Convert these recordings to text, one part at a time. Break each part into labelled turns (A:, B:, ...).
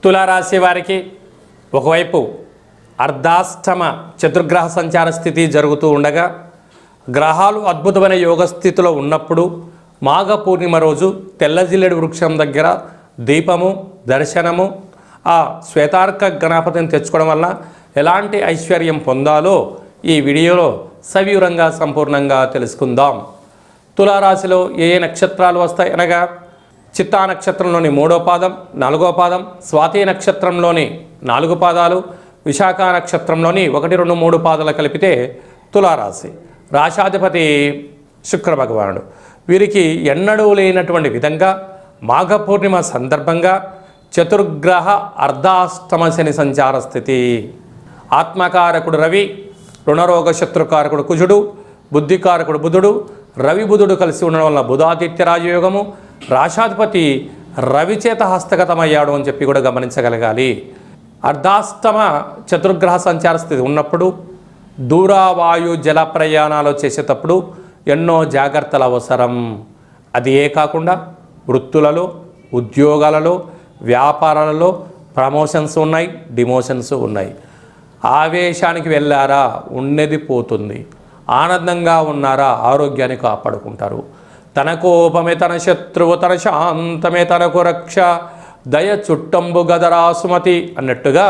A: తులారాశి వారికి ఒకవైపు అర్ధాష్టమ చతుర్గ్రహ సంచార స్థితి జరుగుతూ ఉండగా గ్రహాలు అద్భుతమైన యోగ స్థితిలో ఉన్నప్పుడు మాఘ పూర్ణిమ రోజు తెల్లజిల్లెడు వృక్షం దగ్గర దీపము దర్శనము ఆ శ్వేతార్క గణపతిని తెచ్చుకోవడం వల్ల ఎలాంటి ఐశ్వర్యం పొందాలో ఈ వీడియోలో సవివరంగా సంపూర్ణంగా తెలుసుకుందాం. తులారాశిలో ఏ ఏ నక్షత్రాలు వస్తాయి అనగా చిత్తా నక్షత్రంలోని 3వ పాదం 4వ పాదం, స్వాతి నక్షత్రంలోని 4 పాదాలు, విశాఖ నక్షత్రంలోని 1, 2, 3 పాదాలు కలిపితే తులారాశి. రాశాధిపతి శుక్ర భగవానుడు. వీరికి ఎన్నడూ లేనటువంటి విధంగా మాఘ పూర్ణిమ సందర్భంగా చతుర్గ్రహ అర్ధాష్టమ శని సంచార స్థితి. ఆత్మకారకుడు రవి, రుణరోగ శత్రుకారకుడు కుజుడు, బుద్ధికారకుడు బుధుడు, రవి బుధుడు కలిసి ఉండడం వల్ల బుధాదిత్య రాజయోగము. రాశాధిపతి రవి చేత హస్తగతమయ్యాడు అని చెప్పి కూడా గమనించగలగాలి. అర్ధాష్టమ చతుర్గ్రహ సంచార స్థితి ఉన్నప్పుడు దూరవాయు జల ప్రయాణాలు చేసేటప్పుడు ఎన్నో జాగ్రత్తలు అవసరం. అది ఏ కాకుండా వృత్తులలో, ఉద్యోగాలలో, వ్యాపారాలలో ప్రమోషన్స్ ఉన్నాయి, డిమోషన్స్ ఉన్నాయి. ఆవేశానికి వెళ్ళారా ఉన్నది పోతుంది, ఆనందంగా ఉన్నారా ఆరోగ్యాన్ని కాపాడుకుంటారు. తన కోపమే తన శత్రువు, తన శాంతమే తనకు రక్ష, దయ చుట్టంబు గదరా సుమతి అన్నట్టుగా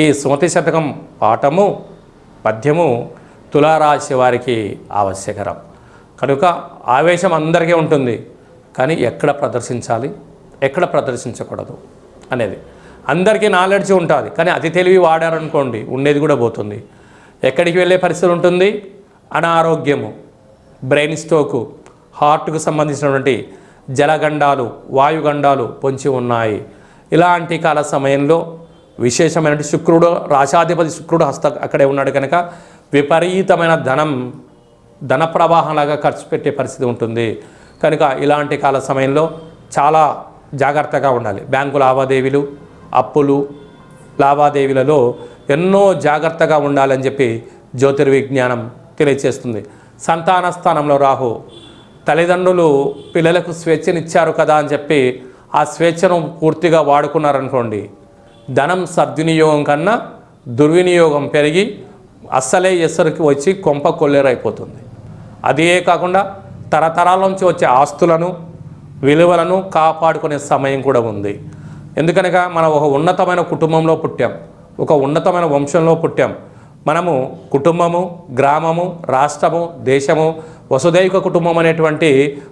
A: ఈ సుమతి శతకం పాఠము పద్యము తులారాశి వారికి ఆవశ్యకరం. కనుక ఆవేశం అందరికీ ఉంటుంది, కానీ ఎక్కడ ప్రదర్శించాలి ఎక్కడ ప్రదర్శించకూడదు అనేది అందరికీ నాలెడ్జ్ ఉంటుంది, కానీ అతి తెలివి వాడారనుకోండి ఉండేది కూడా పోతుంది. ఎక్కడికి వెళ్ళే పరిస్థితి ఉంటుంది? అనారోగ్యము, బ్రెయిన్ స్ట్రోకు, హార్ట్కు సంబంధించినటువంటి జలగండాలు, వాయుగండాలు పొంచి ఉన్నాయి. ఇలాంటి కాల సమయంలో విశేషమైన శుక్రుడు, రాశాధిపతి శుక్రుడు అక్కడే ఉన్నాడు కనుక విపరీతమైన ధన ప్రవాహంలాగా ఖర్చు పెట్టే పరిస్థితి ఉంటుంది. కనుక ఇలాంటి కాల సమయంలో చాలా జాగ్రత్తగా ఉండాలి. బ్యాంకు లావాదేవీలు, అప్పులు, లావాదేవీలలో ఎన్నో జాగ్రత్తగా ఉండాలని చెప్పి జ్యోతిర్విజ్ఞానం తెలియచేస్తుంది. సంతాన స్థానంలో రాహు, తల్లిదండ్రులు పిల్లలకు స్వేచ్ఛనిచ్చారు కదా అని చెప్పి ఆ స్వేచ్ఛను పూర్తిగా వాడుకున్నారనుకోండి, ధనం సద్వినియోగం కన్నా దుర్వినియోగం పెరిగి అస్సలే ఎసరికి వచ్చి కొంప కొల్లేరైపోతుంది. అదే కాకుండా తరతరాల నుంచి వచ్చే ఆస్తులను, విలువలను కాపాడుకునే సమయం కూడా ఉంది. ఎందుకనగా మనం ఒక ఉన్నతమైన కుటుంబంలో పుట్టాం, ఒక ఉన్నతమైన వంశంలో పుట్టాం. మనము కుటుంబము, గ్రామము, రాష్ట్రము, దేశము, వసుదైక కుటుంబం అనేటువంటి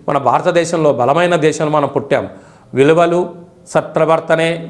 A: మన భారతదేశంలో బలమైన దేశంలో మనం పుట్టాం. విలువలు, సత్ప్రవర్తనే